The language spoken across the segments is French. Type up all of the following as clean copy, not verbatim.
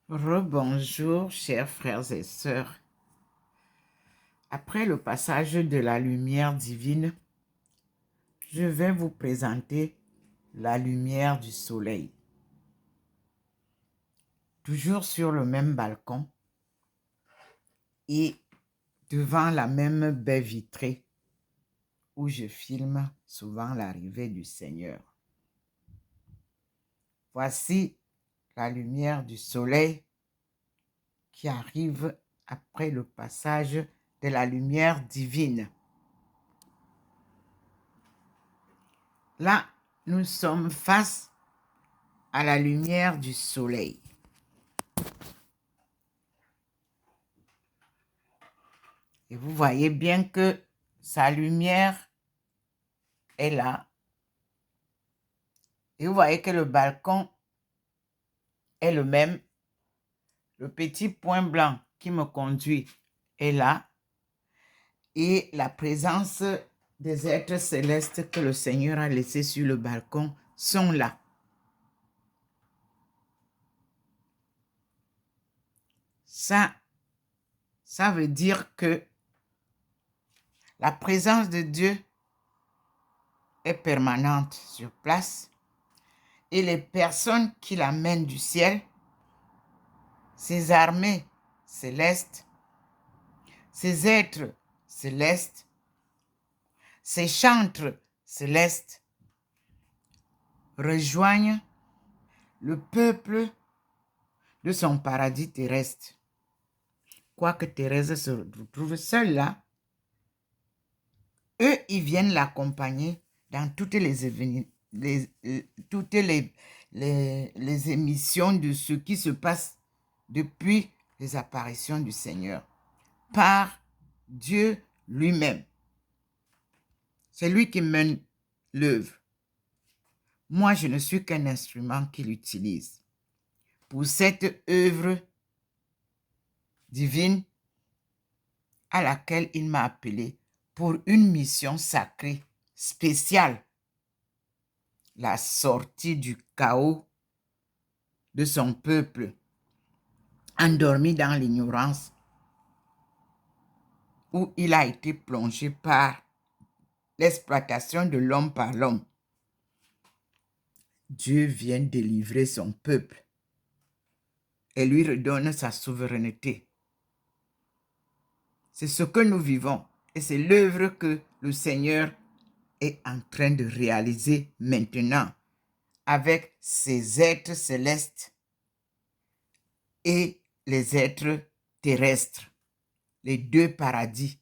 Rebonjour, chers frères et sœurs. Après le passage de la lumière divine, je vais vous présenter la lumière du soleil. Toujours sur le même balcon et devant la même baie vitrée où je filme souvent l'arrivée du Seigneur. Voici la lumière du soleil qui arrive après le passage de la lumière divine. Là, nous sommes face à la lumière du soleil. Et vous voyez bien que sa lumière est là. Et vous voyez que le balcon est le même. Le petit point blanc qui me conduit est là. Et la présence des êtres célestes que le Seigneur a laissés sur le balcon sont là. Ça veut dire que la présence de Dieu est permanente sur place et les personnes qui l'amènent du ciel, ces armées célestes, ces êtres célestes, ces chantres célestes rejoignent le peuple de son paradis terrestre. Quoique Thérèse se retrouve seule là, eux, ils viennent l'accompagner dans toutes les émissions de ce qui se passe depuis les apparitions du Seigneur, par Dieu lui-même. C'est lui qui mène l'œuvre. Moi, je ne suis qu'un instrument qu'il utilise pour cette œuvre divine à laquelle il m'a appelé pour une mission sacrée, spéciale. La sortie du chaos de son peuple, endormi dans l'ignorance, où il a été plongé par l'exploitation de l'homme par l'homme. Dieu vient délivrer son peuple et lui redonne sa souveraineté. C'est ce que nous vivons et c'est l'œuvre que le Seigneur est en train de réaliser maintenant avec ses êtres célestes et les êtres terrestres, les deux paradis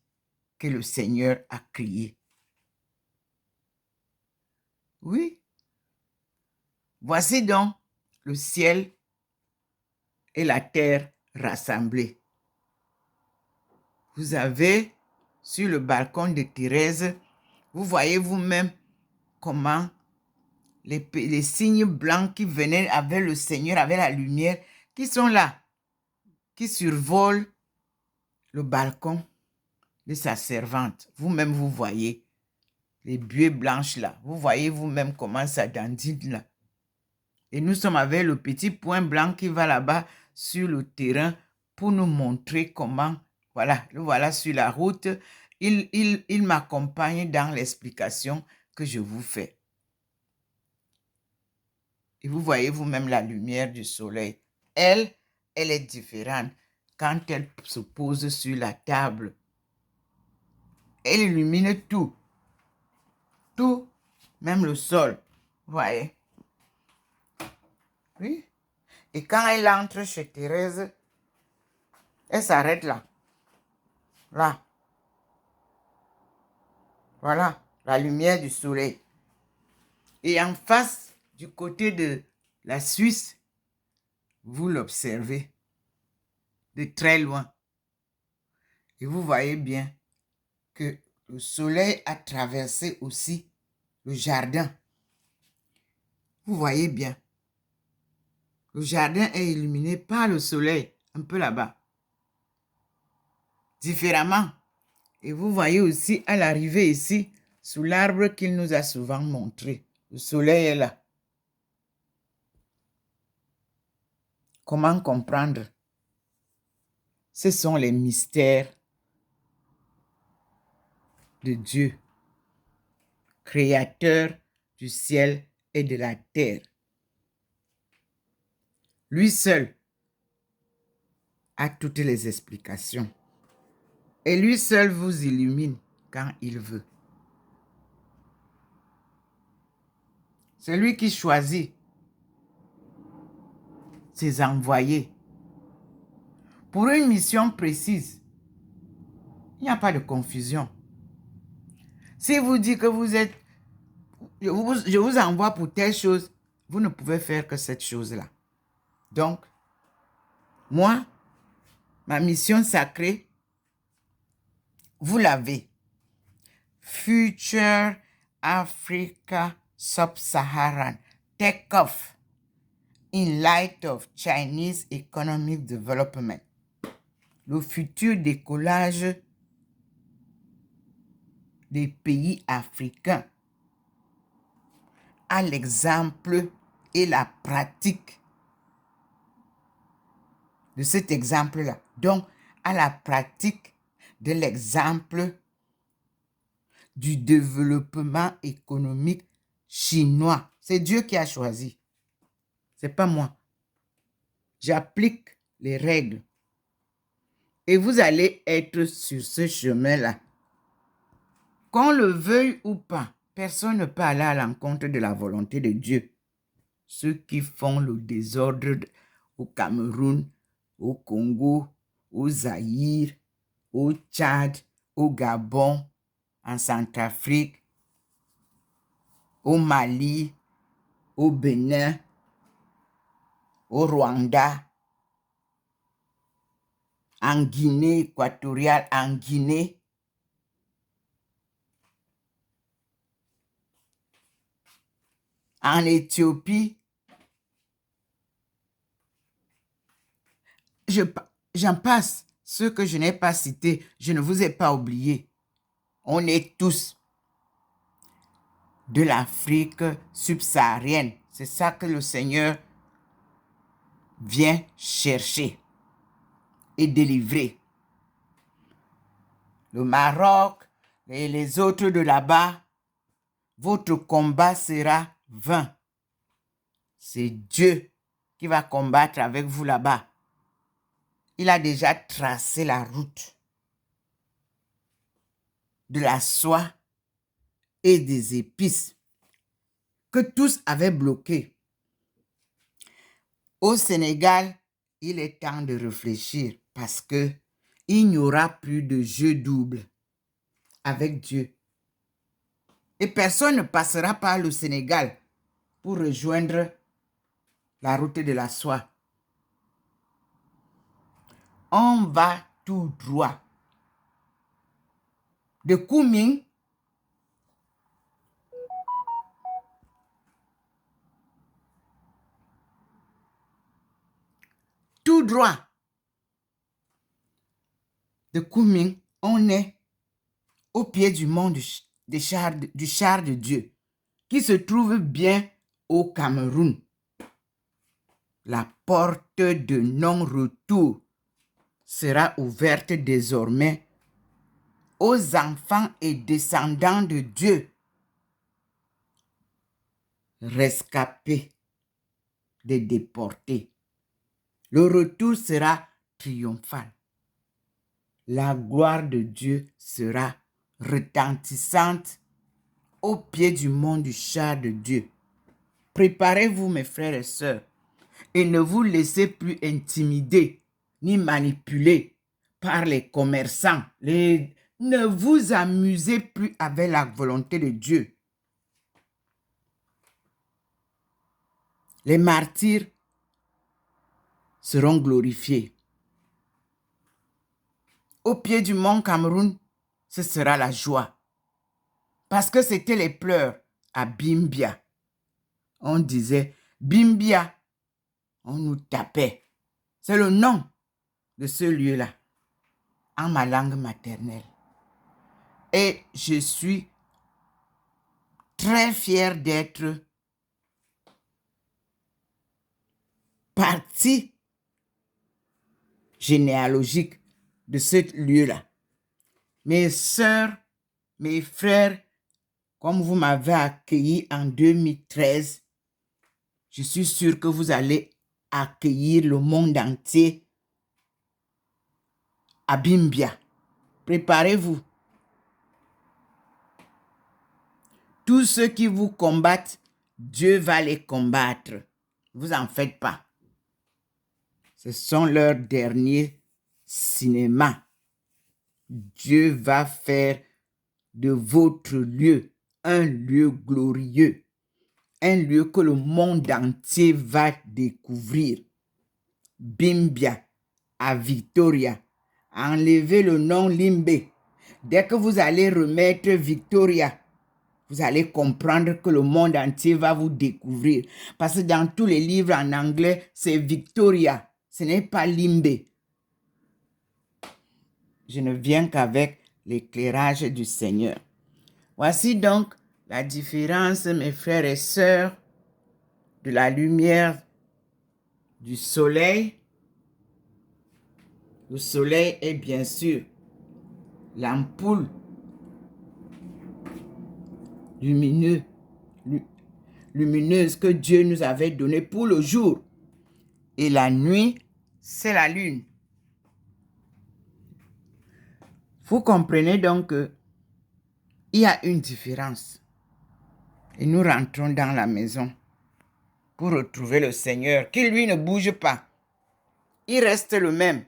que le Seigneur a créés. Oui, voici donc le ciel et la terre rassemblés. Vous avez sur le balcon de Thérèse, vous voyez vous-même comment les signes blancs qui venaient avec le Seigneur, avec la lumière, qui sont là, qui survolent le balcon de sa servante. Vous-même, vous voyez les buées blanches là. Vous voyez vous-même comment ça dandine là. Et nous sommes avec le petit point blanc qui va là-bas sur le terrain pour nous montrer comment, voilà, le voilà sur la route. Il m'accompagne dans l'explication que je vous fais. Et vous voyez vous-même la lumière du soleil. Elle est différente quand elle se pose sur la table. Elle illumine tout. Tout, même le sol. Vous voyez? Oui. Et quand elle entre chez Thérèse, elle s'arrête là. Là. Voilà, la lumière du soleil. Et en face, du côté de la Suisse, vous l'observez de très loin. Et vous voyez bien que le soleil a traversé aussi le jardin. Vous voyez bien. Le jardin est illuminé par le soleil, un peu là-bas. Différemment. Et vous voyez aussi à l'arrivée ici, sous l'arbre qu'il nous a souvent montré. Le soleil est là. Comment comprendre? Ce sont les mystères de Dieu, créateur du ciel et de la terre. Lui seul a toutes les explications. Et lui seul vous illumine quand il veut. C'est lui qui choisit ses envoyés pour une mission précise. Il n'y a pas de confusion. Si vous dites que vous êtes, je vous envoie pour telle chose, vous ne pouvez faire que cette chose-là. Donc, moi, ma mission sacrée, vous l'avez. Future Africa Sub-Saharan Take-Off in Light of Chinese Economic Development. Le futur décollage des pays africains à l'exemple et la pratique de cet exemple-là. Donc, à la pratique de l'exemple du développement économique chinois. C'est Dieu qui a choisi. C'est pas moi. J'applique les règles. Et vous allez être sur ce chemin-là. Qu'on le veuille ou pas, personne ne peut aller à l'encontre de la volonté de Dieu. Ceux qui font le désordre au Cameroun, au Congo, au Zaïre, au Tchad, au Gabon, en Centrafrique, au Mali, au Bénin, au Rwanda, en Guinée équatoriale, en Guinée, en Éthiopie. J'en passe. Ceux que je n'ai pas cités, je ne vous ai pas oubliés. On est tous de l'Afrique subsaharienne. C'est ça que le Seigneur vient chercher et délivrer. Le Maroc et les autres de là-bas, votre combat sera vain. C'est Dieu qui va combattre avec vous là-bas. Il a déjà tracé la route de la soie et des épices que tous avaient bloqué. Au Sénégal, il est temps de réfléchir parce que il n'y aura plus de jeu double avec Dieu. Et personne ne passera par le Sénégal pour rejoindre la route de la soie. On va tout droit. De Kunming tout droit. De Kunming, on est au pied du mont du char de Dieu, qui se trouve bien au Cameroun. La porte de non-retour sera ouverte désormais aux enfants et descendants de Dieu, rescapés des déportés. Le retour sera triomphal. La gloire de Dieu sera retentissante au pied du mont du char de Dieu. Préparez-vous, mes frères et sœurs, et ne vous laissez plus intimider ni manipuler par les commerçants. Ne vous amusez plus avec la volonté de Dieu. Les martyrs seront glorifiés. Au pied du mont Cameroun, ce sera la joie. Parce que c'était les pleurs à Bimbia. On disait Bimbia. On nous tapait. C'est le nom de ce lieu-là, en ma langue maternelle. Et je suis très fière d'être partie généalogique de ce lieu-là. Mes sœurs, mes frères, comme vous m'avez accueilli en 2013, je suis sûr que vous allez accueillir le monde entier à Bimbia. Préparez-vous. Tous ceux qui vous combattent, Dieu va les combattre. Vous en faites pas. Ce sont leurs derniers cinémas. Dieu va faire de votre lieu un lieu glorieux, un lieu que le monde entier va découvrir. Bimbia, à Victoria. Enlevez le nom Limbe. Dès que vous allez remettre Victoria, vous allez comprendre que le monde entier va vous découvrir. Parce que dans tous les livres en anglais, c'est Victoria. Ce n'est pas Limbe. Je ne viens qu'avec l'éclairage du Seigneur. Voici donc la différence, mes frères et sœurs, de la lumière du soleil. Le soleil est bien sûr l'ampoule lumineuse que Dieu nous avait donnée pour le jour. Et la nuit, c'est la lune. Vous comprenez donc qu'il y a une différence. Et nous rentrons dans la maison pour retrouver le Seigneur, qui lui ne bouge pas. Il reste le même.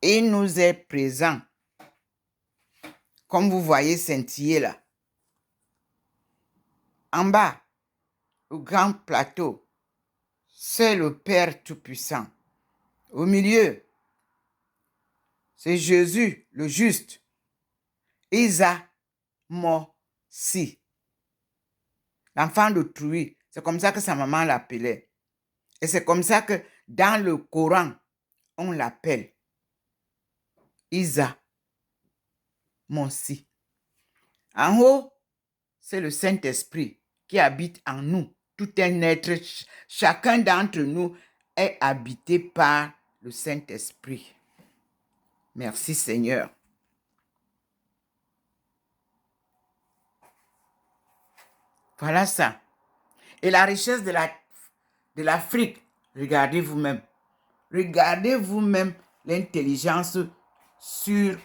Et il nous est présent. Comme vous voyez scintiller là. En bas, le grand plateau, c'est le Père Tout-Puissant. Au milieu, c'est Jésus, le juste. Isa Mo-Si. L'enfant d'autrui. C'est comme ça que sa maman l'appelait. Et c'est comme ça que dans le Coran, on l'appelle. Isa Mo-Si. En haut, c'est le Saint-Esprit qui habite en nous. Tout un être, chacun d'entre nous est habité par le Saint-Esprit. Merci Seigneur. Voilà ça. Et la richesse de l'Afrique, regardez vous-même. Regardez vous-même l'intelligence sur...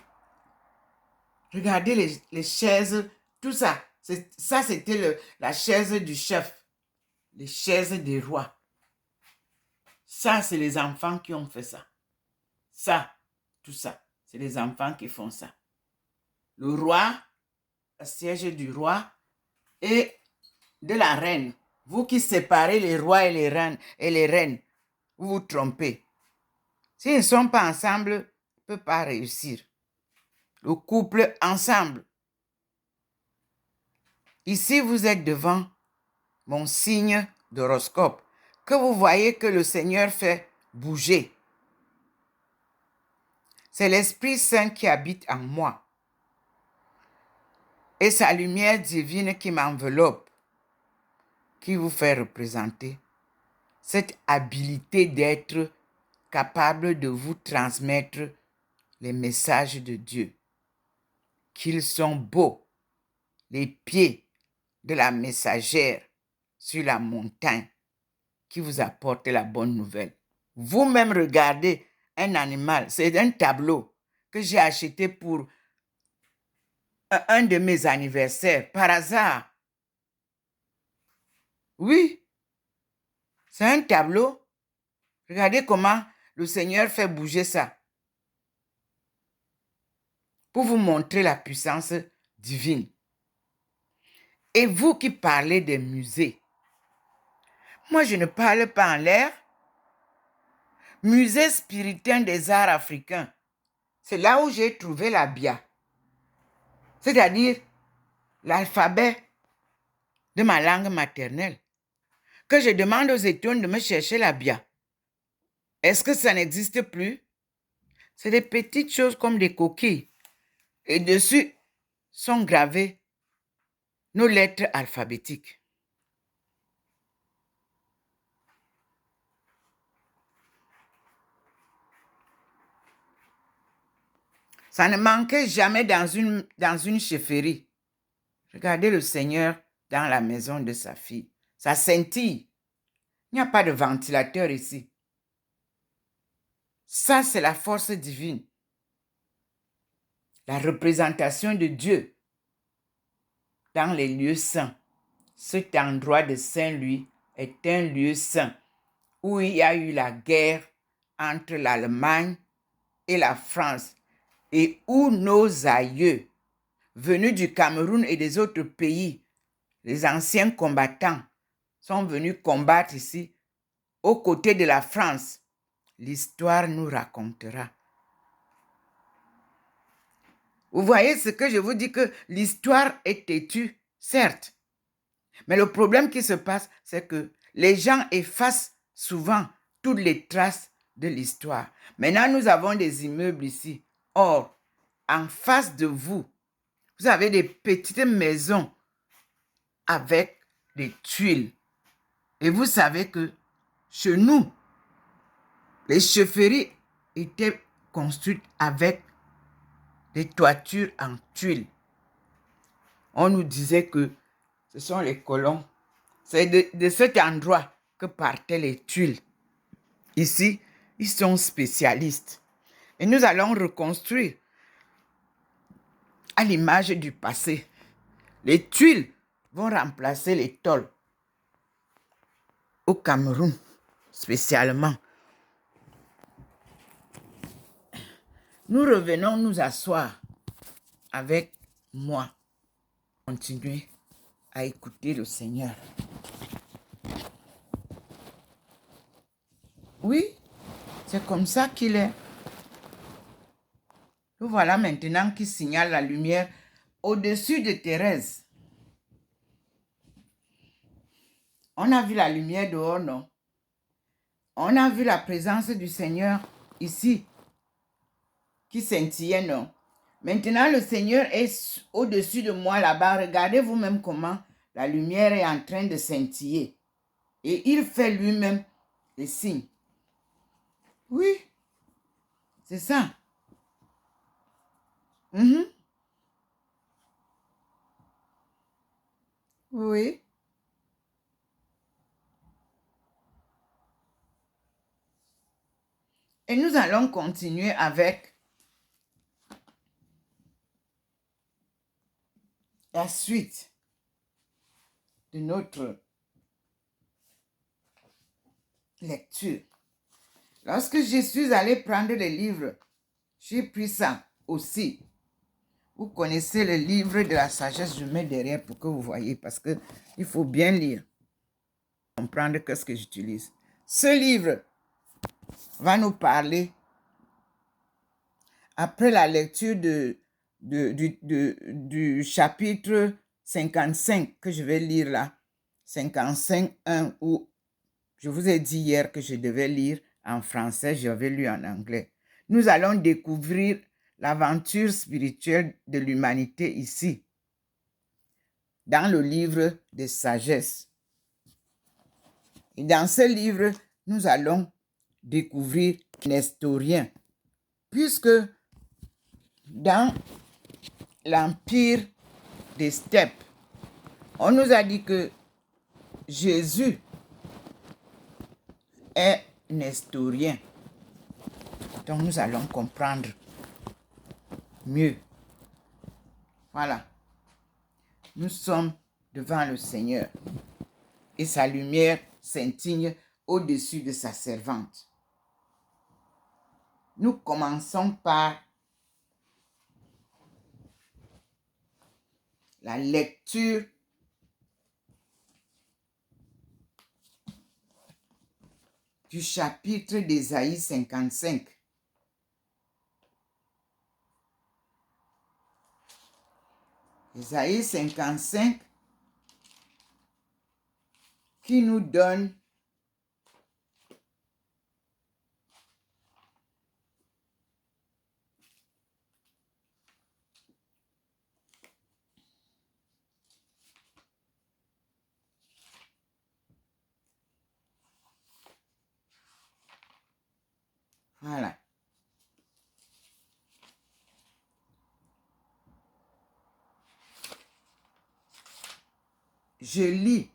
Regardez les chaises, tout ça. Ça, c'était la chaise du chef. Les chaises des rois. Ça, c'est les enfants qui ont fait ça. Ça, tout ça, c'est les enfants qui font ça. Le roi, le siège du roi et de la reine. Vous qui séparez les rois et les reines, vous vous trompez. S'ils ne sont pas ensemble, ils ne peuvent pas réussir. Le couple ensemble. Ici, vous êtes devant mon signe d'horoscope, que vous voyez que le Seigneur fait bouger. C'est l'Esprit Saint qui habite en moi. Et sa lumière divine qui m'enveloppe, qui vous fait représenter cette habilité d'être capable de vous transmettre les messages de Dieu. Qu'ils sont beaux, les pieds de la messagère sur la montagne qui vous apporte la bonne nouvelle. Vous-même regardez un animal, c'est un tableau que j'ai acheté pour un de mes anniversaires, par hasard. Oui, c'est un tableau. Regardez comment le Seigneur fait bouger ça. Pour vous montrer la puissance divine. Et vous qui parlez des musées, moi je ne parle pas en l'air. Musée spiritain des arts africains, c'est là où j'ai trouvé la Bia. C'est-à-dire l'alphabet de ma langue maternelle. Que je demande aux étudiants de me chercher la Bia. Est-ce que ça n'existe plus? C'est des petites choses comme des coquilles. Et dessus sont gravées nos lettres alphabétiques. Ça ne manquait jamais dans une chefferie. Regardez le Seigneur dans la maison de sa fille. Ça scintille. Il n'y a pas de ventilateur ici. Ça, c'est la force divine. La représentation de Dieu dans les lieux saints. Cet endroit de Saint-Louis est un lieu saint où il y a eu la guerre entre l'Allemagne et la France et où nos aïeux, venus du Cameroun et des autres pays, les anciens combattants, sont venus combattre ici aux côtés de la France. L'histoire nous racontera. Vous voyez ce que je vous dis, que l'histoire est têtue, certes. Mais le problème qui se passe, c'est que les gens effacent souvent toutes les traces de l'histoire. Maintenant, nous avons des immeubles ici. Or, en face de vous, vous avez des petites maisons avec des tuiles. Et vous savez que chez nous, les chefferies étaient construites avec des toitures en tuiles. On nous disait que ce sont les colons. C'est de cet endroit que partaient les tuiles. Ici, ils sont spécialistes. Et nous allons reconstruire à l'image du passé. Les tuiles vont remplacer les tôles. Au Cameroun, spécialement. Nous revenons nous asseoir avec moi. Continuez à écouter le Seigneur. Oui, c'est comme ça qu'il est. Nous voilà maintenant qui signale la lumière au-dessus de Thérèse. On a vu la lumière dehors, non? On a vu la présence du Seigneur ici, qui scintillait, non? Maintenant, le Seigneur est au-dessus de moi là-bas. Regardez vous-même comment la lumière est en train de scintiller. Et il fait lui-même les signes. Oui, c'est ça. Oui. Et nous allons continuer avec la suite de notre lecture. Lorsque je suis allée prendre les livres, j'ai pris ça aussi. Vous connaissez le livre de la sagesse, je mets derrière pour que vous voyez, parce qu'il faut bien lire, comprendre ce que j'utilise. Ce livre va nous parler, après la lecture du chapitre 55 que je vais lire là, 55.1, où je vous ai dit hier que je devais lire en français, j'avais lu en anglais. Nous allons découvrir l'aventure spirituelle de l'humanité ici, dans le livre de sagesse. Et dans ce livre, nous allons découvrir Nestorien, puisque dans l'empire des steppes, on nous a dit que Jésus est nestorien. Donc nous allons comprendre mieux. Voilà. Nous sommes devant le Seigneur et sa lumière scintille au-dessus de sa servante. Nous commençons par la lecture du chapitre d'Ésaïe 55. Ésaïe 55 qui nous donne voilà. je lis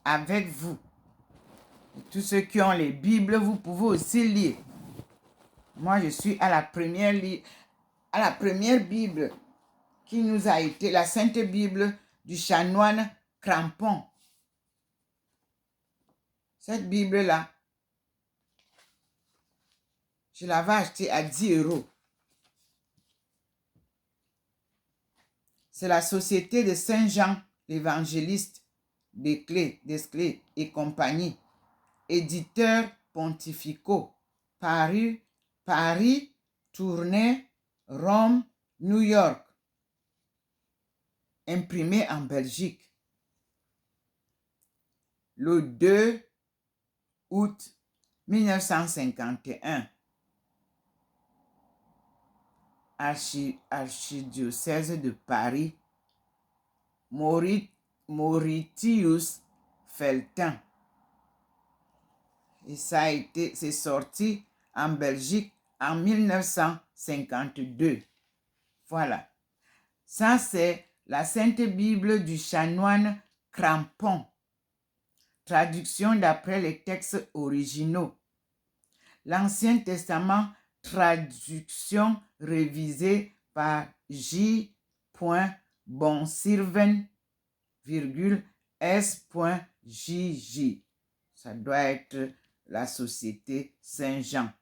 avec vous. Et tous ceux qui ont les Bibles, vous pouvez aussi lire. Moi, je suis à la première Bible qui nous a été la Sainte Bible du chanoine Crampon. Cette Bible-là, je l'avais achetée à 10 €. C'est la Société de Saint-Jean l'Évangéliste d'Esclés et compagnie, éditeurs pontificaux, Paris, Tournai, Rome, New York, imprimé en Belgique le 2 août 1951. Archidiocèse de Paris, Mauritius Feltin. Et c'est sorti en Belgique en 1952. Voilà. Ça, c'est la Sainte Bible du chanoine Crampon. Traduction d'après les textes originaux. L'Ancien Testament, traduction révisée par J. Bonsirven, S.JJ. Ça doit être la Société Saint-Jean.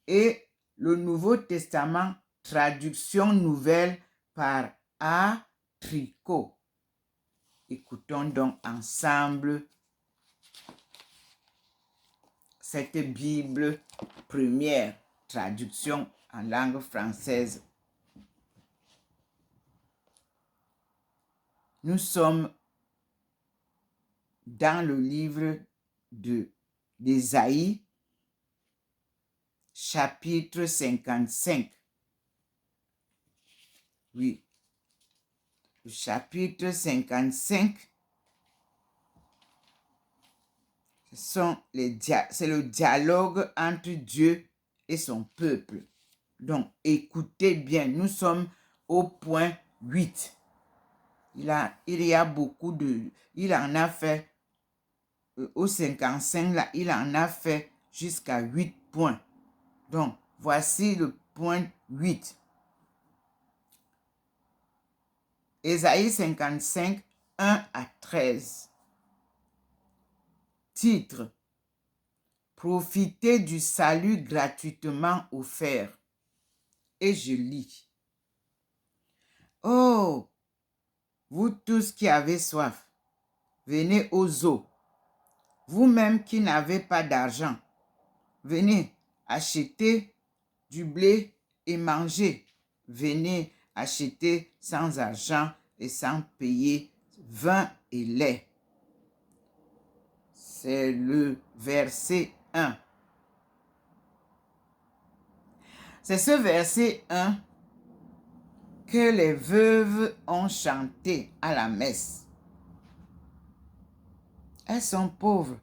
Et le Nouveau Testament, traduction nouvelle par A. Tricot. Écoutons donc ensemble cette Bible première, traduction en langue française. Nous sommes dans le livre d'Ésaïe, chapitre 55. Oui, le chapitre 55, c'est le dialogue entre Dieu et son peuple. Donc, écoutez bien, nous sommes au point 8. Il y a beaucoup il en a fait, au 55 là, il en a fait jusqu'à 8 points. Donc, voici le point 8. Ésaïe 55, 1 à 13. Titre: Profitez du salut gratuitement offert. Et je lis. Oh, vous tous qui avez soif, venez aux eaux. Vous-même qui n'avez pas d'argent, venez acheter du blé et manger. Venez acheter sans argent et sans payer vin et lait. C'est le verset 1. C'est ce verset 1 que les veuves ont chanté à la messe. Elles sont pauvres,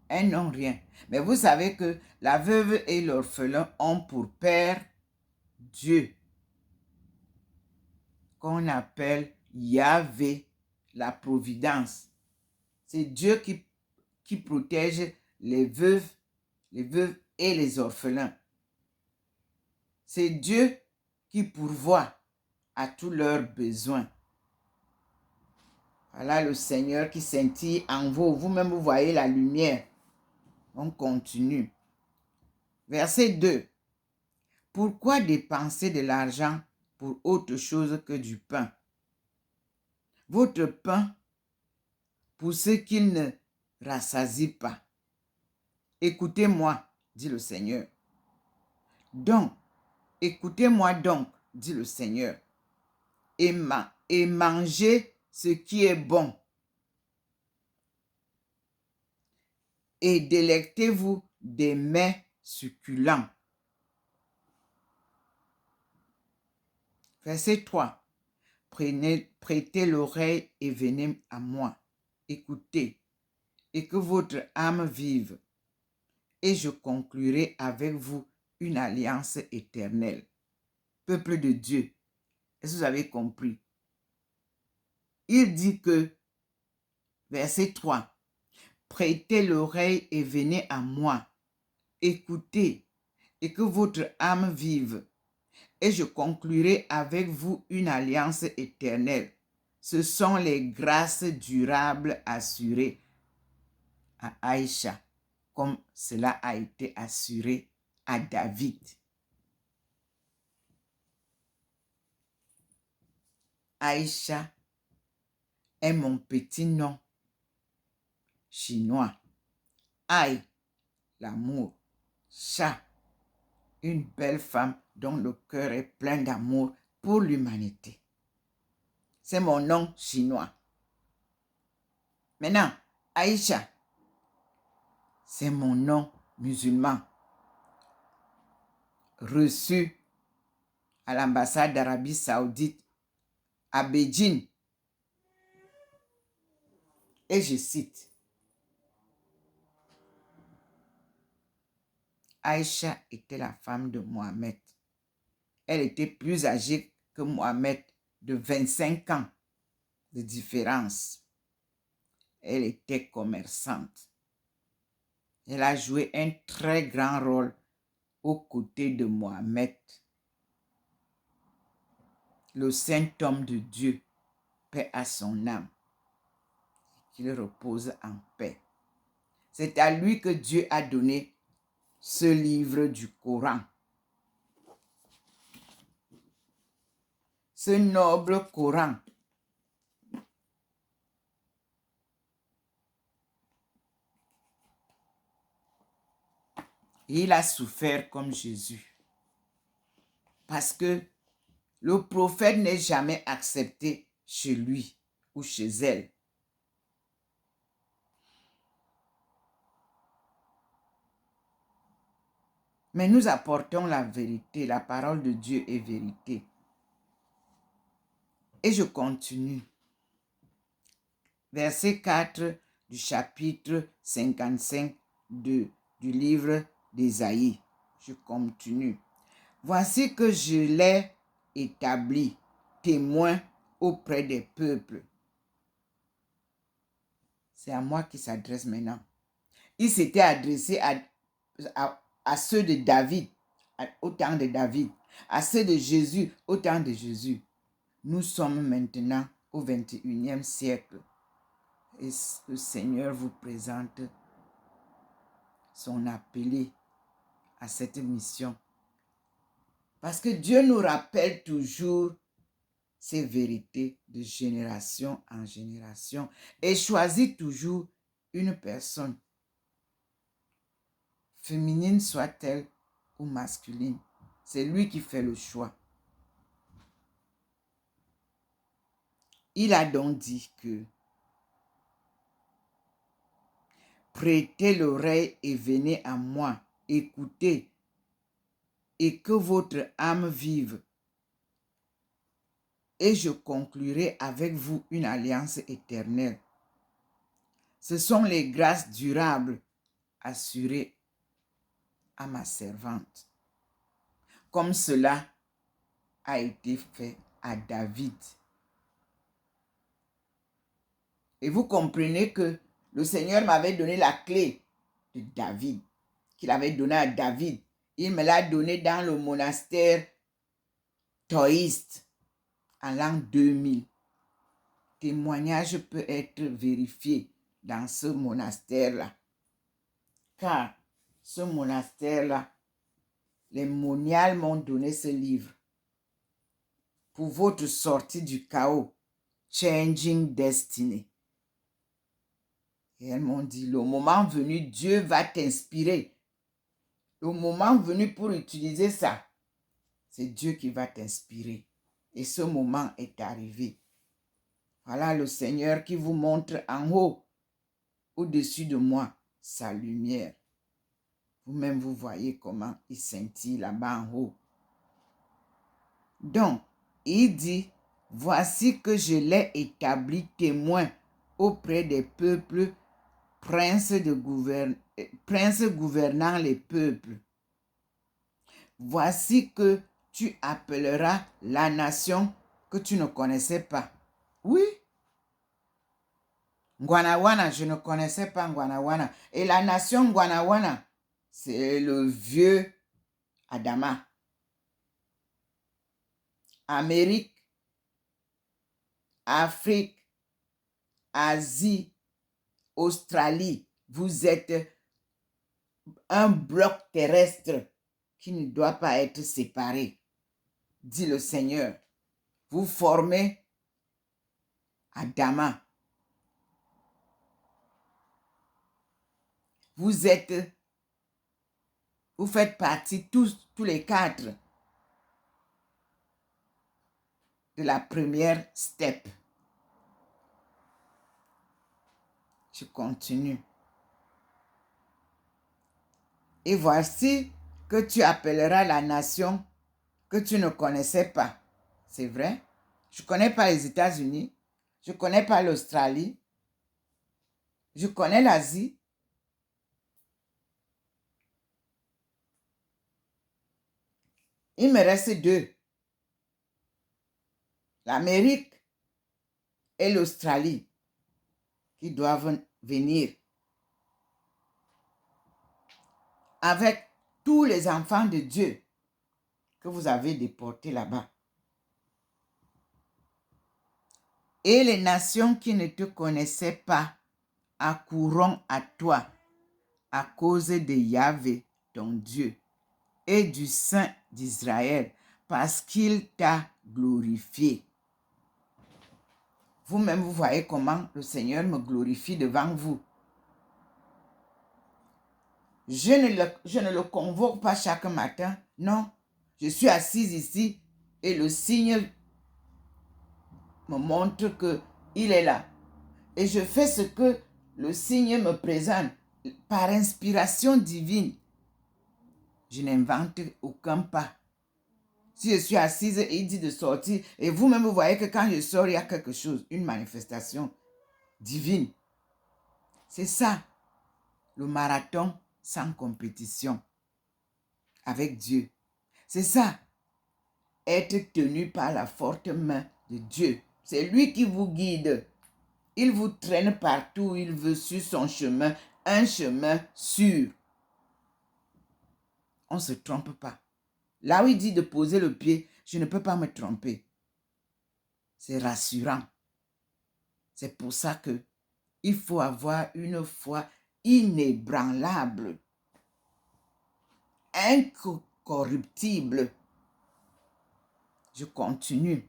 elles n'ont rien. Mais vous savez que la veuve et l'orphelin ont pour père Dieu, qu'on appelle Yahvé, la providence. C'est Dieu qui protège les veuves et les orphelins. C'est Dieu qui pourvoit à tous leurs besoins. Voilà le Seigneur qui scintille en vous. Vous-même, vous voyez la lumière. On continue. Verset 2. Pourquoi dépenser de l'argent pour autre chose que du pain? Votre pain, pour ceux qui ne rassasient pas. Écoutez-moi, dit le Seigneur. Donc, écoutez-moi donc, dit le Seigneur, et mangez ce qui est bon. Et délectez-vous des mets succulents. Verset 3. Prêtez l'oreille et venez à moi. Écoutez, et que votre âme vive. Et je conclurai avec vous une alliance éternelle. Peuple de Dieu, est-ce que vous avez compris? Il dit que, verset 3, « Prêtez l'oreille et venez à moi, écoutez, et que votre âme vive, et je conclurai avec vous une alliance éternelle. Ce sont les grâces durables assurées à Aïcha, comme cela a été assuré à David. » Aïcha est mon petit nom chinois. Aïe, l'amour. Cha, une belle femme dont le cœur est plein d'amour pour l'humanité. C'est mon nom chinois. Maintenant, Aïcha, c'est mon nom musulman, reçu à l'ambassade d'Arabie Saoudite à Beijing. Et je cite, Aïcha était la femme de Mohamed. Elle était plus âgée que Mohamed de 25 ans de différence. Elle était commerçante. Elle a joué un très grand rôle aux côtés de Mohamed, le saint homme de Dieu, paix à son âme, qu'il repose en paix. C'est à lui que Dieu a donné ce livre du Coran. Ce noble Coran. Il a souffert comme Jésus. Parce que le prophète n'est jamais accepté chez lui ou chez elle. Mais nous apportons la vérité, la parole de Dieu est vérité. Et je continue. Verset 4 du chapitre 55 du livre d'Ésaïe. Je continue. Voici que je l'ai établi, témoin auprès des peuples. C'est à moi qui s'adresse maintenant. Il s'était adressé à ceux de David, au temps de David, à ceux de Jésus, au temps de Jésus. Nous sommes maintenant au 21e siècle. Et le Seigneur vous présente son appelé à cette mission. Parce que Dieu nous rappelle toujours ces vérités de génération en génération et choisit toujours une personne, féminine soit-elle ou masculine. C'est lui qui fait le choix. Il a donc dit que prêtez l'oreille et venez à moi, écoutez, et que votre âme vive. Et je conclurai avec vous une alliance éternelle. Ce sont les grâces durables assurées à ma servante. Comme cela a été fait à David. Et vous comprenez que le Seigneur m'avait donné la clé de David, qu'il avait donné à David. Il me l'a donné dans le monastère taoïste en l'an 2000. Témoignage peut être vérifié dans ce monastère-là. Car ce monastère-là, les moniales m'ont donné ce livre. Pour votre sortie du chaos, Changing Destiny. Et elles m'ont dit, le moment venu, Dieu va t'inspirer. Le moment venu pour utiliser ça, c'est Dieu qui va t'inspirer. Et ce moment est arrivé. Voilà le Seigneur qui vous montre en haut, au-dessus de moi, sa lumière. Vous-même, vous voyez comment il scintille là-bas en haut. Donc, il dit, voici que je l'ai établi témoin auprès des peuples, prince gouvernant les peuples. Voici que tu appelleras la nation que tu ne connaissais pas. Oui, Guanawana, je ne connaissais pas Guanawana. Et la nation Guanawana, c'est le vieux Adama. Amérique, Afrique, Asie, Australie, vous êtes un bloc terrestre qui ne doit pas être séparé, dit le Seigneur. Vous formez Adama. Vous faites partie tous les quatre de la première step. Je continue. Et voici que tu appelleras la nation que tu ne connaissais pas. C'est vrai? Je ne connais pas les États-Unis. Je ne connais pas l'Australie. Je connais l'Asie. Il me reste deux. L'Amérique et l'Australie qui doivent venir avec tous les enfants de Dieu que vous avez déportés là-bas. Et les nations qui ne te connaissaient pas accourront à toi à cause de Yahvé, ton Dieu, et du Saint d'Israël, parce qu'il t'a glorifié. Vous-même, vous voyez comment le Seigneur me glorifie devant vous. Je ne le convoque pas chaque matin, non. Je suis assise ici et le signe me montre qu'il est là. Et je fais ce que le signe me présente par inspiration divine. Je n'invente aucun pas. Si je suis assise et il dit de sortir, et vous-même vous voyez que quand je sors, il y a quelque chose, une manifestation divine. C'est ça, le marathon sans compétition avec Dieu. C'est ça, être tenu par la forte main de Dieu. C'est lui qui vous guide. Il vous traîne partout où il veut sur son chemin, un chemin sûr. On ne se trompe pas. Là où il dit de poser le pied, je ne peux pas me tromper. C'est rassurant. C'est pour ça que il faut avoir une foi inébranlable, incorruptible. Je continue.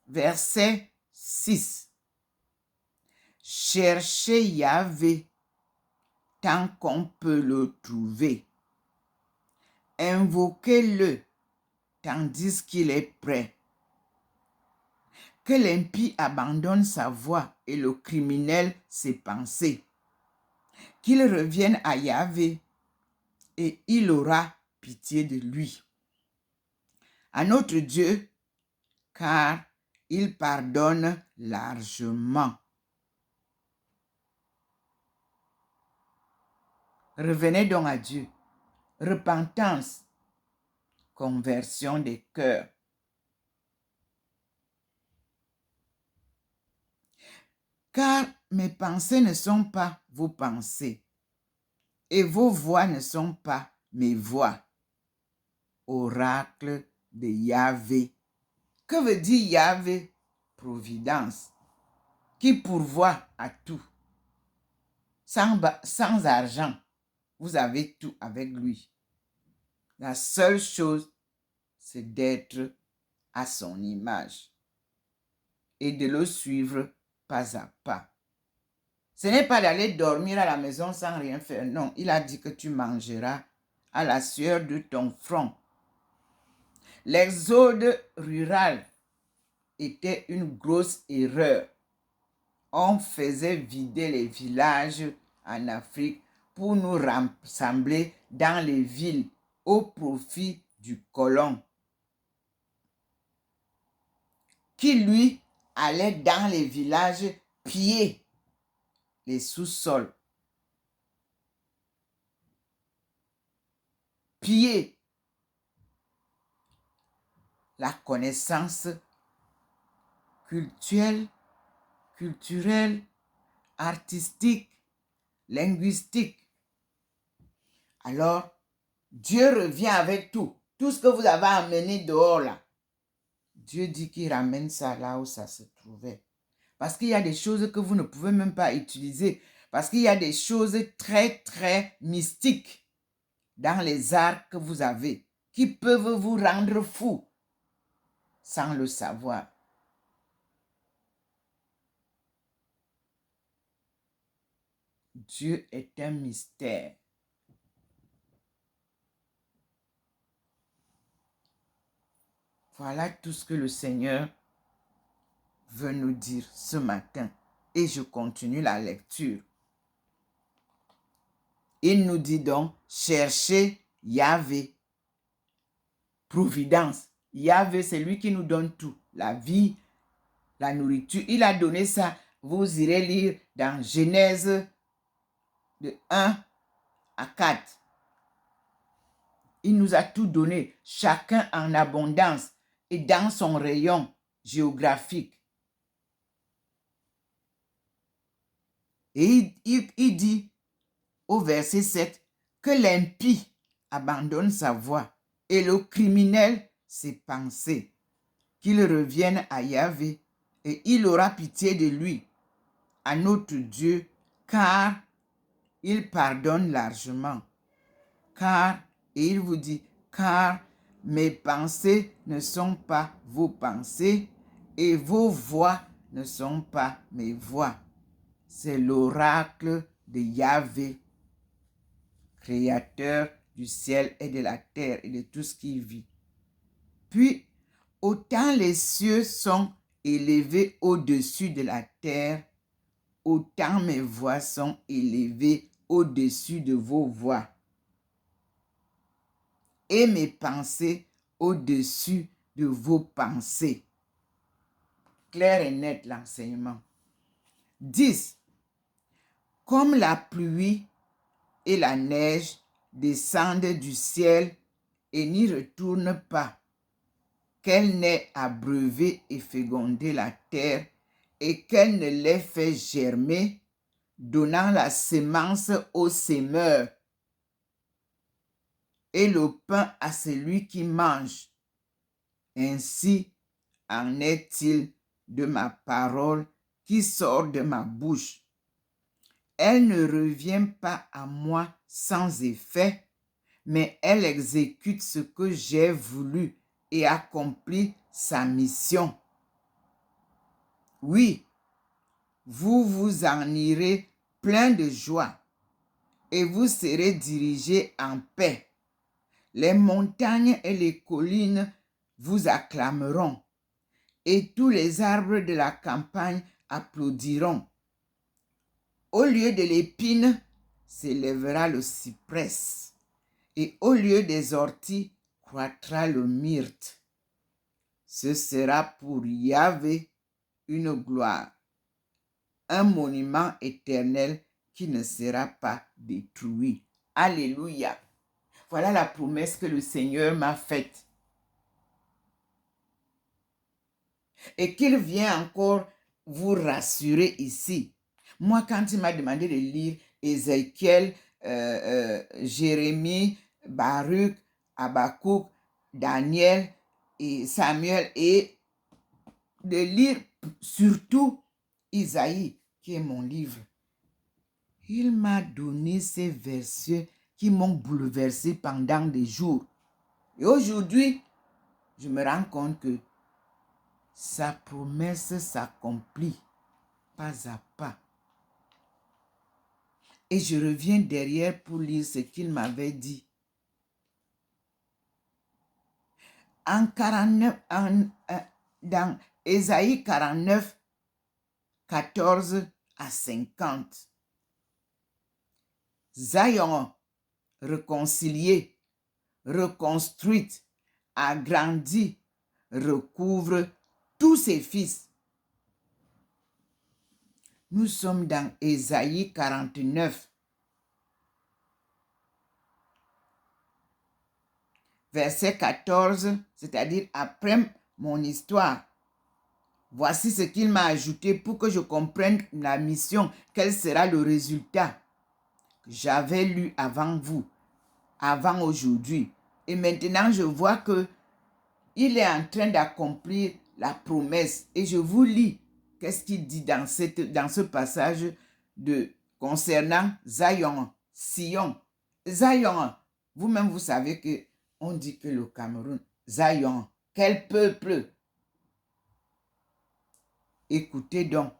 Verset 6. Cherchez Yahvé tant qu'on peut le trouver. Invoquez-le tandis qu'il est prêt. Que l'impie abandonne sa voie et le criminel ses pensées. Qu'il revienne à Yahvé et il aura pitié de lui. À notre Dieu, car il pardonne largement. Revenez donc à Dieu. Repentance, conversion des cœurs. Car mes pensées ne sont pas vos pensées, et vos voix ne sont pas mes voix. Oracle de Yahvé. Que veut dire Yahvé? Providence, qui pourvoit à tout. Sans argent, vous avez tout avec lui. La seule chose, c'est d'être à son image et de le suivre pas à pas. Ce n'est pas d'aller dormir à la maison sans rien faire. Non, il a dit que tu mangeras à la sueur de ton front. L'exode rural était une grosse erreur. On faisait vider les villages en Afrique pour nous rassembler dans les villes au profit du colon, qui lui allait dans les villages piller les sous-sols, piller la connaissance culturelle, artistique, linguistique. Alors, Dieu revient avec tout. Tout ce que vous avez amené dehors là. Dieu dit qu'il ramène ça là où ça se trouvait. Parce qu'il y a des choses que vous ne pouvez même pas utiliser. Parce qu'il y a des choses très, très mystiques dans les arts que vous avez qui peuvent vous rendre fou sans le savoir. Dieu est un mystère. Voilà tout ce que le Seigneur veut nous dire ce matin. Et je continue la lecture. Il nous dit donc, cherchez Yahvé. Providence. Yahvé, c'est lui qui nous donne tout. La vie, la nourriture. Il a donné ça. Vous irez lire dans Genèse de 1 à 4. Il nous a tout donné, chacun en abondance et dans son rayon géographique. Et il dit au verset 7 que l'impie abandonne sa voie et le criminel ses pensées, qu'il revienne à Yahvé et il aura pitié de lui, à notre Dieu, car il pardonne largement. Car, et il vous dit, car mes pensées ne sont pas vos pensées et vos voix ne sont pas mes voix. C'est l'oracle de Yahvé, créateur du ciel et de la terre et de tout ce qui vit. Puis, autant les cieux sont élevés au-dessus de la terre, autant mes voix sont élevées au-dessus de vos voix. Et mes pensées au-dessus de vos pensées. Clair et net l'enseignement. 10. Comme la pluie et la neige descendent du ciel et n'y retournent pas, qu'elle n'ait abreuvé et fécondé la terre et qu'elle ne l'ait fait germer, donnant la semence au semeur et le pain à celui qui mange. Ainsi en est-il de ma parole qui sort de ma bouche. Elle ne revient pas à moi sans effet, mais elle exécute ce que j'ai voulu et accomplit sa mission. Oui, vous vous en irez plein de joie et vous serez dirigés en paix. Les montagnes et les collines vous acclameront et tous les arbres de la campagne applaudiront. Au lieu de l'épine s'élèvera le cyprès et au lieu des orties croîtra le myrte. Ce sera pour Yahvé une gloire, un monument éternel qui ne sera pas détruit. Alléluia. Voilà la promesse que le Seigneur m'a faite. Et qu'il vient encore vous rassurer ici. Moi, quand il m'a demandé de lire Ézéchiel, Jérémie, Baruch, Habakkuk, Daniel et Samuel, et de lire surtout Isaïe, qui est mon livre, il m'a donné ces versets qui m'ont bouleversé pendant des jours. Et aujourd'hui, je me rends compte que sa promesse s'accomplit pas à pas. Et je reviens derrière pour lire ce qu'il m'avait dit. Dans Ésaïe 49, 14 à 50. Zion, réconciliée, reconstruite, agrandie, recouvre tous ses fils. Nous sommes dans Ésaïe 49, verset 14, c'est-à-dire après mon histoire. Voici ce qu'il m'a ajouté pour que je comprenne la mission, quel sera le résultat. J'avais lu avant vous, avant aujourd'hui. Et maintenant, je vois que il est en train d'accomplir la promesse. Et je vous lis qu'est-ce qu'il dit dans ce passage concernant Zion, Sion. Zion, vous-même, vous savez que on dit que le Cameroun, Zion, quel peuple. Écoutez donc.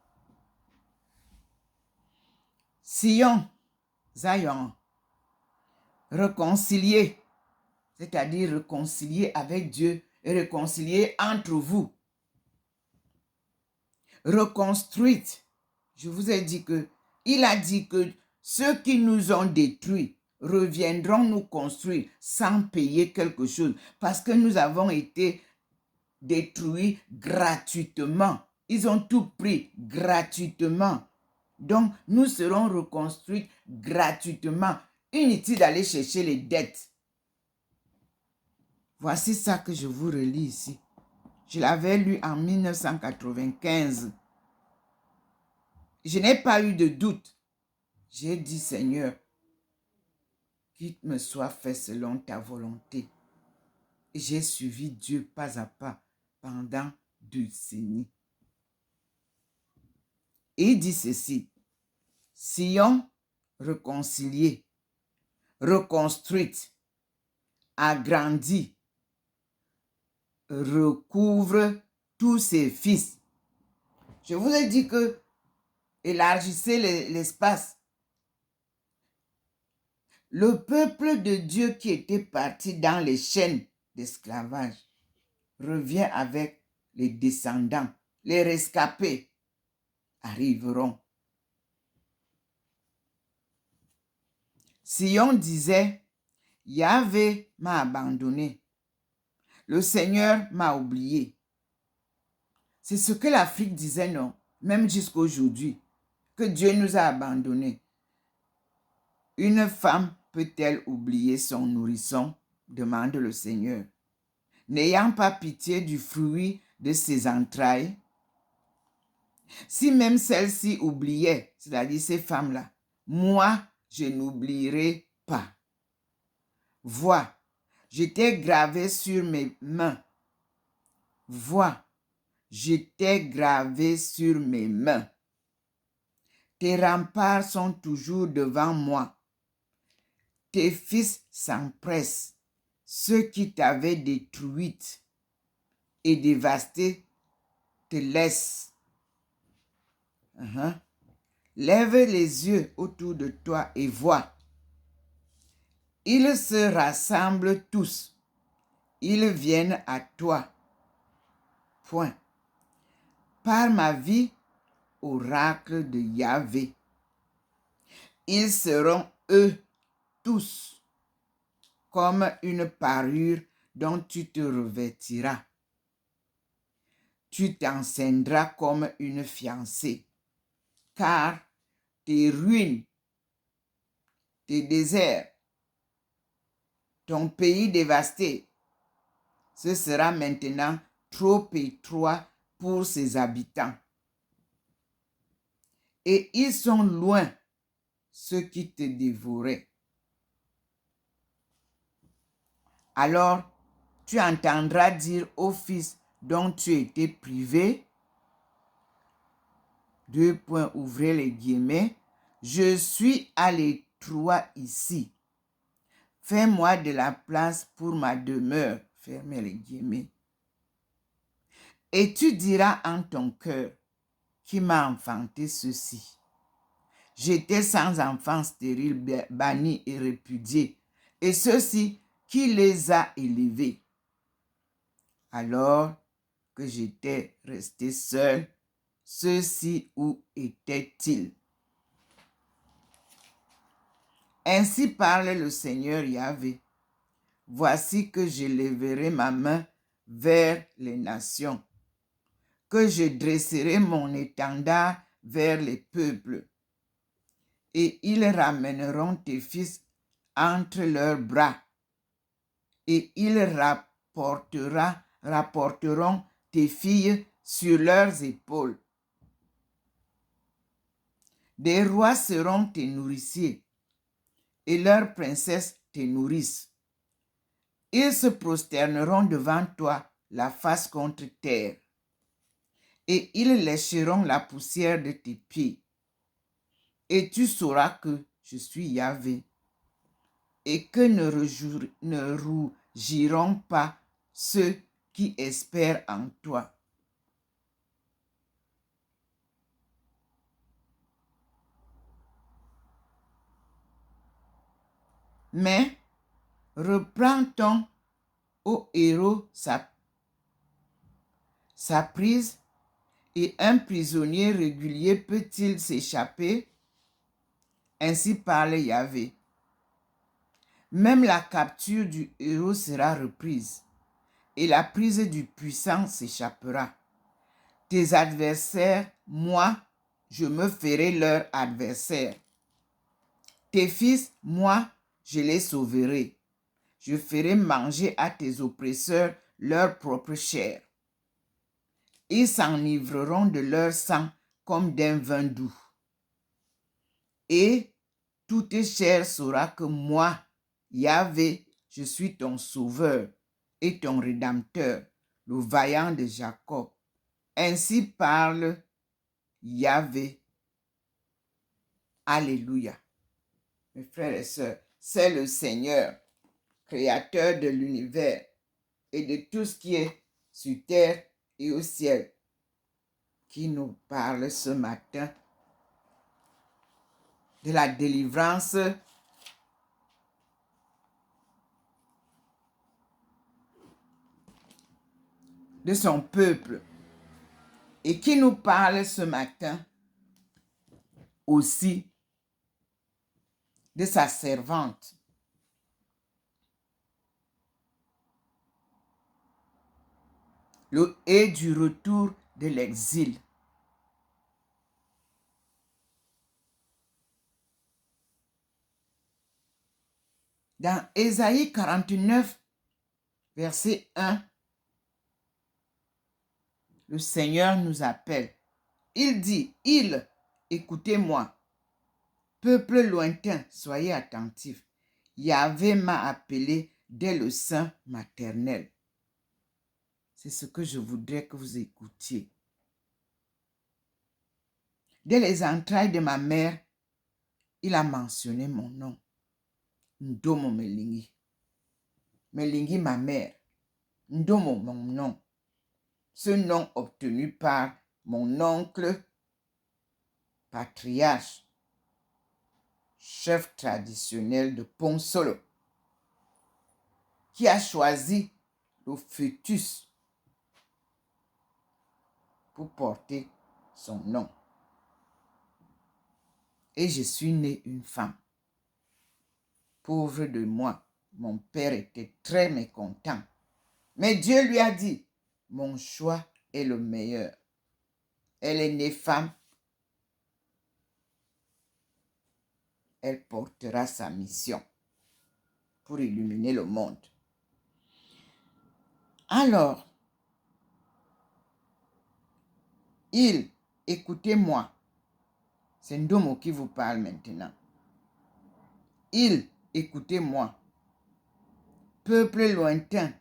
Sion, Zion, réconcilié, c'est-à-dire réconcilié avec Dieu et réconcilié entre vous. Reconstruite. Je vous ai dit que, il a dit que ceux qui nous ont détruits reviendront nous construire sans payer quelque chose parce que nous avons été détruits gratuitement. Ils ont tout pris gratuitement. Donc, nous serons reconstruits gratuitement. Inutile d'aller chercher les dettes. Voici ça que je vous relis ici. Je l'avais lu en 1995. Je n'ai pas eu de doute. J'ai dit, Seigneur, qu'il me soit fait selon ta volonté. Et j'ai suivi Dieu pas à pas pendant 2 décennies. Et il dit ceci, Sion réconciliée, reconstruite, agrandie, recouvre tous ses fils. Je vous ai dit que élargissez l'espace. Le peuple de Dieu qui était parti dans les chaînes d'esclavage revient avec les descendants. Les rescapés arriveront. Sion disait, Yahvé m'a abandonné. Le Seigneur m'a oublié. C'est ce que l'Afrique disait, non? Même jusqu'à aujourd'hui, que Dieu nous a abandonnés. Une femme peut-elle oublier son nourrisson? Demande le Seigneur. N'ayant pas pitié du fruit de ses entrailles, si même celle-ci oubliait, c'est-à-dire ces femmes-là, moi, je n'oublierai pas. Vois, je t'ai gravé sur mes mains. Vois, je t'ai gravé sur mes mains. Tes remparts sont toujours devant moi. Tes fils s'empressent. Ceux qui t'avaient détruite et dévastée te laissent. Lève les yeux autour de toi et vois. Ils se rassemblent tous. Ils viennent à toi. Point. Par ma vie, oracle de Yahvé. Ils seront eux tous comme une parure dont tu te revêtiras. Tu t'enseigneras comme une fiancée, car tes ruines, tes déserts, ton pays dévasté, ce sera maintenant trop étroit pour ses habitants. Et ils sont loin, ceux qui te dévoraient. Alors, tu entendras dire au fils dont tu étais privé, ouvrez les guillemets, je suis à l'étroit ici. Fais-moi de la place pour ma demeure, fermez les guillemets. Et tu diras en ton cœur, qui m'a enfanté ceci. J'étais sans enfant stérile, banni et répudié, et ceci qui les a élevés. Alors que j'étais resté seul, ceux-ci où étaient-ils? Ainsi parle le Seigneur Yahvé. Voici que je lèverai ma main vers les nations, que je dresserai mon étendard vers les peuples, et ils ramèneront tes fils entre leurs bras, et ils rapporteront tes filles sur leurs épaules. Des rois seront tes nourriciers et leurs princesses tes nourrices. Ils se prosterneront devant toi, la face contre terre, et ils lécheront la poussière de tes pieds. Et tu sauras que je suis Yahvé, et que ne rougiront pas ceux qui espèrent en toi. Mais reprend-on au héros sa prise, et un prisonnier régulier peut-il s'échapper? Ainsi parle Yahvé. Même la capture du héros sera reprise, et la prise du puissant s'échappera. Tes adversaires, moi, je me ferai leur adversaire. Tes fils, moi, je les sauverai. Je ferai manger à tes oppresseurs leur propre chair. Ils s'enivreront de leur sang comme d'un vin doux. Et toute chair saura que moi, Yahvé, je suis ton sauveur et ton rédempteur, le vaillant de Jacob. Ainsi parle Yahvé. Alléluia. Mes frères et sœurs, c'est le Seigneur, créateur de l'univers et de tout ce qui est sur terre et au ciel, qui nous parle ce matin de la délivrance de son peuple et qui nous parle ce matin aussi de sa servante. Et du retour de l'exil. Dans Ésaïe 49, verset 1, le Seigneur nous appelle. Il dit, écoutez-moi, peuple lointain, soyez attentifs. Yahvé m'a appelé dès le sein maternel. C'est ce que je voudrais que vous écoutiez. Dès les entrailles de ma mère, il a mentionné mon nom. Ndomo Melingi. Melingi, ma mère. Ndomo, mon nom. Ce nom obtenu par mon oncle patriarche, chef traditionnel de Ponsolo, qui a choisi le fœtus pour porter son nom. Et je suis née une femme. Pauvre de moi, mon père était très mécontent. Mais Dieu lui a dit, mon choix est le meilleur. Elle est née femme. Elle portera sa mission pour illuminer le monde. Alors, écoutez-moi, c'est Ndomo qui vous parle maintenant. Écoutez-moi, peuple lointain,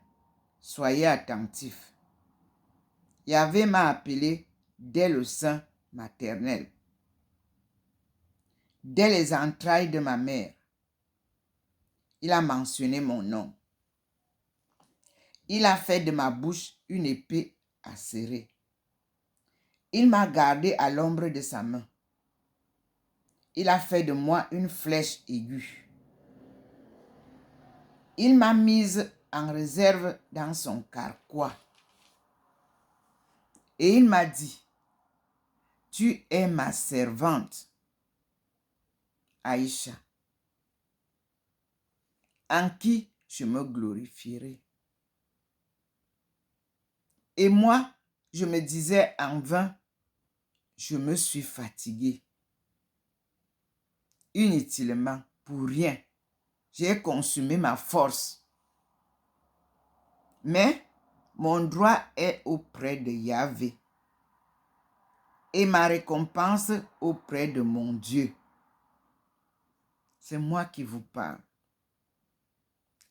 soyez attentifs. Yahvé m'a appelé dès le sein maternel, dès les entrailles de ma mère. Il a mentionné mon nom. Il a fait de ma bouche une épée acérée. Il m'a gardé à l'ombre de sa main. Il a fait de moi une flèche aiguë. Il m'a mise en réserve dans son carquois. Et il m'a dit, tu es ma servante, Aïcha, en qui je me glorifierai. Et moi, je me disais en vain, je me suis fatiguée. Inutilement, pour rien. J'ai consumé ma force. Mais mon droit est auprès de Yahvé. et ma récompense auprès de mon Dieu. C'est moi qui vous parle.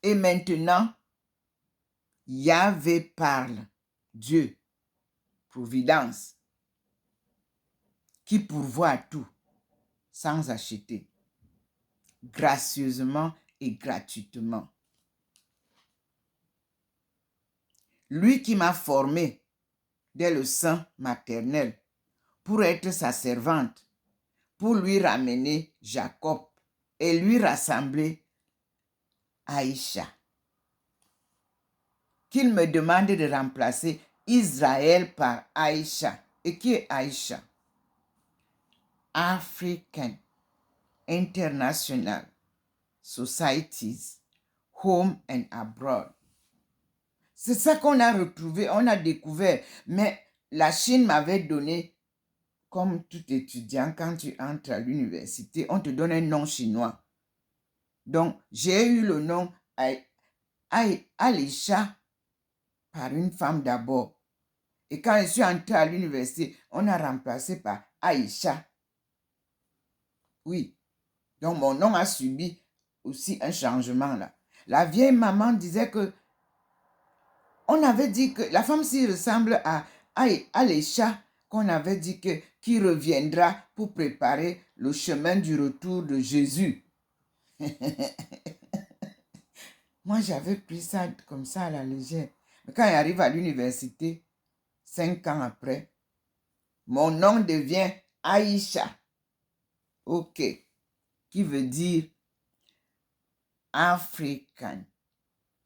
Et maintenant, Yahvé parle, Dieu, providence, qui pourvoit à tout, sans acheter, gracieusement et gratuitement. Lui qui m'a formé dès le sein maternel pour être sa servante, pour lui ramener Jacob et lui rassembler Aïcha. Qu'il me demande de remplacer Israël par Aïcha. Et qui est Aïcha? African International Societies, Home and Abroad. C'est ça qu'on a retrouvé, on a découvert. Mais la Chine m'avait donné, comme tout étudiant, quand tu entres à l'université, on te donne un nom chinois. Donc, j'ai eu le nom Aïcha par une femme d'abord. Et quand je suis entrée à l'université, on a remplacé par Aïcha. Oui. Donc, mon nom a subi aussi un changement là. La vieille maman disait que on avait dit que la femme s'y ressemble à Aïcha, qu'on avait dit que qui reviendra pour préparer le chemin du retour de Jésus. Moi, j'avais pris ça comme ça à la légère. Mais quand il arrive à l'université, 5 ans après, mon nom devient Aïcha. OK. Qui veut dire African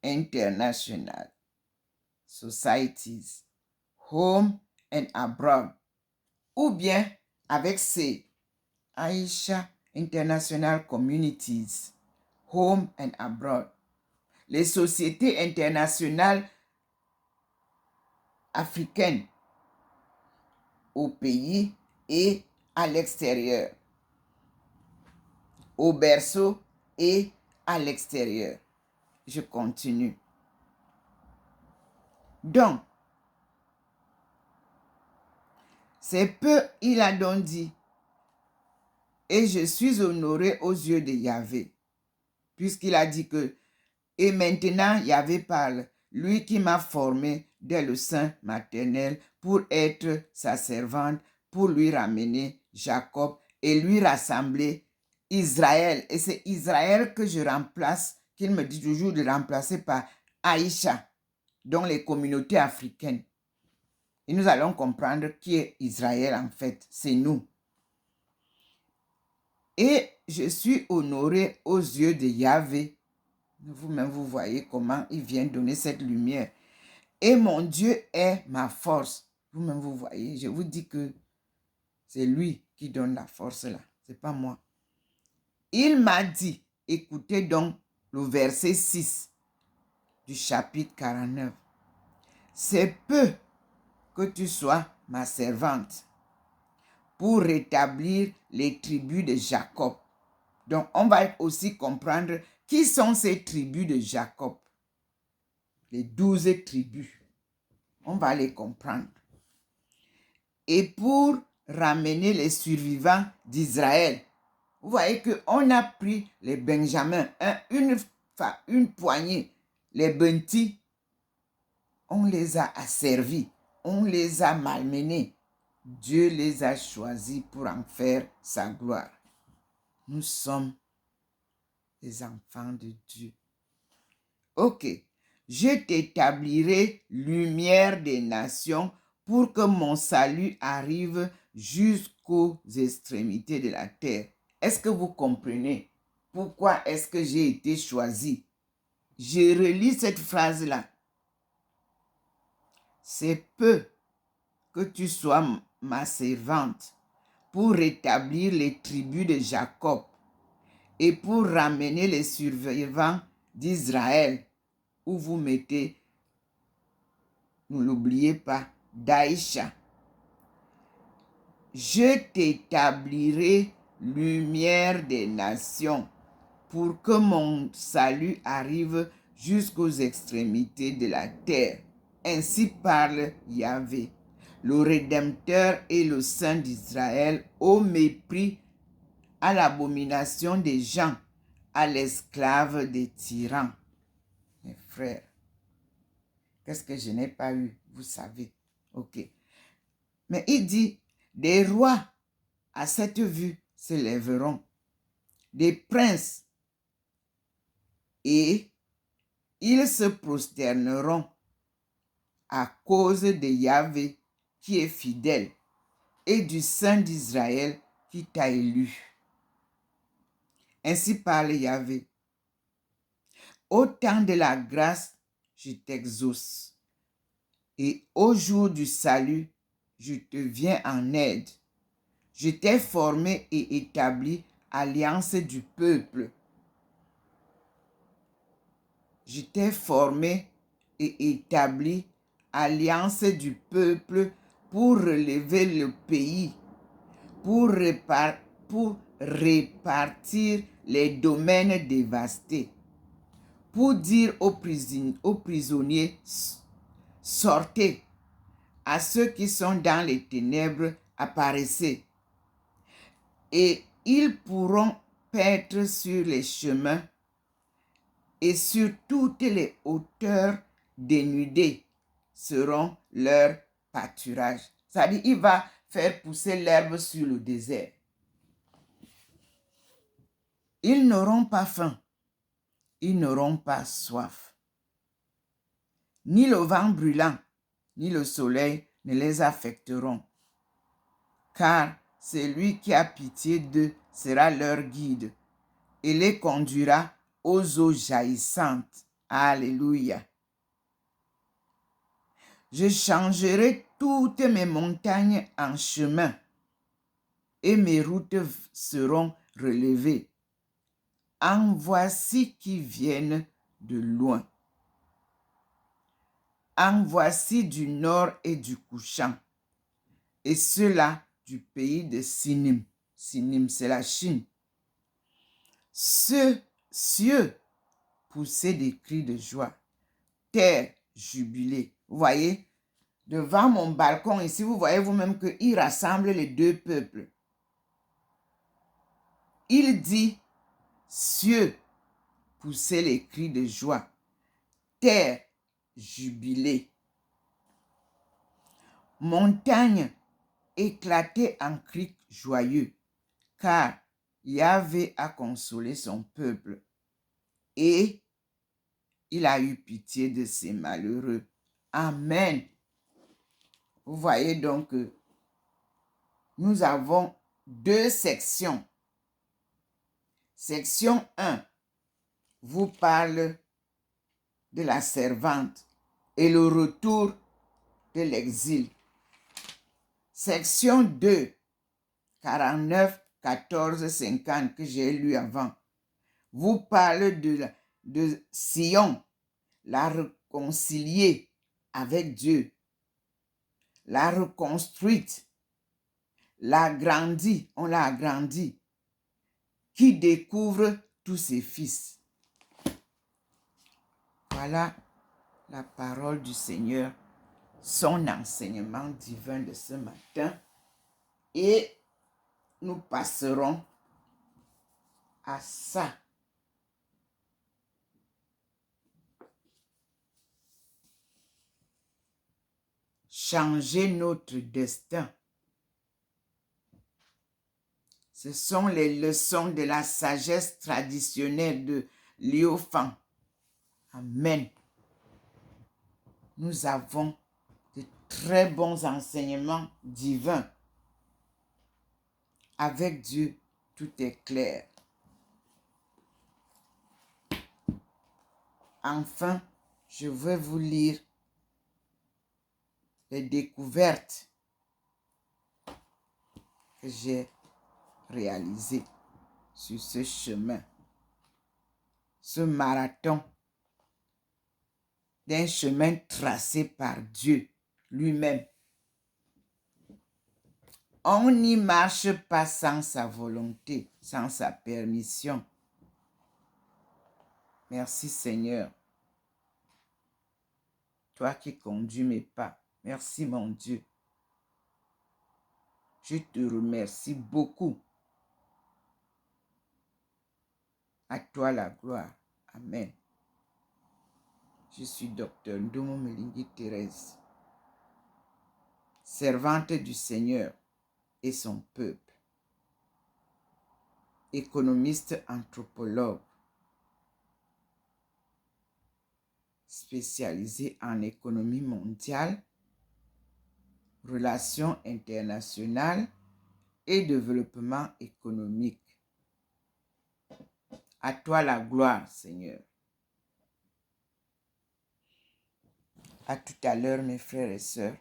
International Societies, Home and Abroad. Ou bien avec C, Aïcha International Communities, Home and Abroad. Les sociétés internationales africaines au pays et à l'extérieur, au berceau et à l'extérieur. Je continue. Donc, c'est peu, il a donc dit, et je suis honoré aux yeux de Yahvé, puisqu'il a dit que, et maintenant Yahvé parle, lui qui m'a formé dès le sein maternel pour être sa servante, pour lui ramener Jacob et lui rassembler Israël. Et c'est Israël que je remplace, qu'il me dit toujours de remplacer par Aïcha, dont les communautés africaines. Et nous allons comprendre qui est Israël en fait, c'est nous. Et je suis honoré aux yeux de Yahvé. Vous-même, vous voyez comment il vient donner cette lumière. Et mon Dieu est ma force. Vous-même, vous voyez, je vous dis que c'est lui qui donne la force là, c'est pas moi. Il m'a dit, écoutez donc le verset 6 du chapitre 49. C'est peu que tu sois ma servante pour rétablir les tribus de Jacob. Donc, on va aussi comprendre qui sont ces tribus de Jacob. Les 12 tribus. On va les comprendre. Et pour ramener les survivants d'Israël. Vous voyez qu'on a pris les Benjamins, une poignée, les Bentis. On les a asservis, on les a malmenés. Dieu les a choisis pour en faire sa gloire. Nous sommes les enfants de Dieu. Ok. Je t'établirai lumière des nations pour que mon salut arrive jusqu'aux extrémités de la terre. Est-ce que vous comprenez pourquoi est-ce que j'ai été choisi? Je relis cette phrase-là. C'est peu que tu sois ma servante pour rétablir les tribus de Jacob et pour ramener les survivants d'Israël, où vous mettez, ne l'oubliez pas, d'Aïcha. Je t'établirai lumière des nations pour que mon salut arrive jusqu'aux extrémités de la terre. Ainsi parle Yahvé. le Rédempteur et le Saint d'Israël, au mépris, à l'abomination des gens, à l'esclave des tyrans. Mes frères, qu'est-ce que je n'ai pas eu, vous savez. Ok. Mais il dit, des rois à cette vue se lèveront, des princes, et ils se prosterneront à cause de Yahvé qui est fidèle et du Saint d'Israël qui t'a élu. Ainsi parle Yahvé. Au temps de la grâce, je t'exauce, et au jour du salut, je te viens en aide. Je t'ai formé et établi alliance du peuple. Je t'ai formé et établi alliance du peuple pour relever le pays, pour répartir les domaines dévastés, pour dire aux prisonniers, sortez, à ceux qui sont dans les ténèbres, apparaissez. Et ils pourront paître sur les chemins et sur toutes les hauteurs dénudées seront leur pâturage. C'est-à-dire, il va faire pousser l'herbe sur le désert. Ils n'auront pas faim, ils n'auront pas soif. Ni le vent brûlant, ni le soleil ne les affecteront, car celui qui a pitié d'eux sera leur guide et les conduira aux eaux jaillissantes. Alléluia. Je changerai toutes mes montagnes en chemin et mes routes seront relevées. En voici qui viennent de loin. En voici du nord et du couchant, et ceux-là du pays de Sinim. Sinim, c'est la Chine. Ceux cieux poussaient des cris de joie, terre jubilée. Vous voyez, devant mon balcon ici, vous voyez vous-même qu'il rassemble les deux peuples. Il dit, cieux poussaient les cris de joie, terre jubilée. Montagne éclatait en cris joyeux, car Yahvé a consolé son peuple et il a eu pitié de ses malheureux. Amen. Vous voyez donc que nous avons deux sections. Section 1 vous parle de la servante et le retour de l'exil. Section 2, 49, 14, 50 que j'ai lu avant, vous parle de Sion, la réconcilier avec Dieu, la reconstruite, l'agrandie, on l'a agrandie, qui découvre tous ses fils. Voilà la parole du Seigneur, son enseignement divin de ce matin. Et nous passerons à ça. Changer notre destin. Ce sont les leçons de la sagesse traditionnelle de Léophant. Amen. Nous avons de très bons enseignements divins. Avec Dieu, tout est clair. Enfin, je vais vous lire les découvertes que j'ai réalisées sur ce chemin, ce marathon d'un chemin tracé par Dieu lui-même. On n'y marche pas sans sa volonté, sans sa permission. Merci Seigneur. Toi qui conduis mes pas. Merci mon Dieu. Je te remercie beaucoup. À toi la gloire. Amen. Je suis docteur Ndomo Melingi Thérèse, servante du Seigneur et son peuple, économiste anthropologue, spécialisée en économie mondiale, relations internationales et développement économique. À toi la gloire, Seigneur. À tout à l'heure, mes frères et sœurs.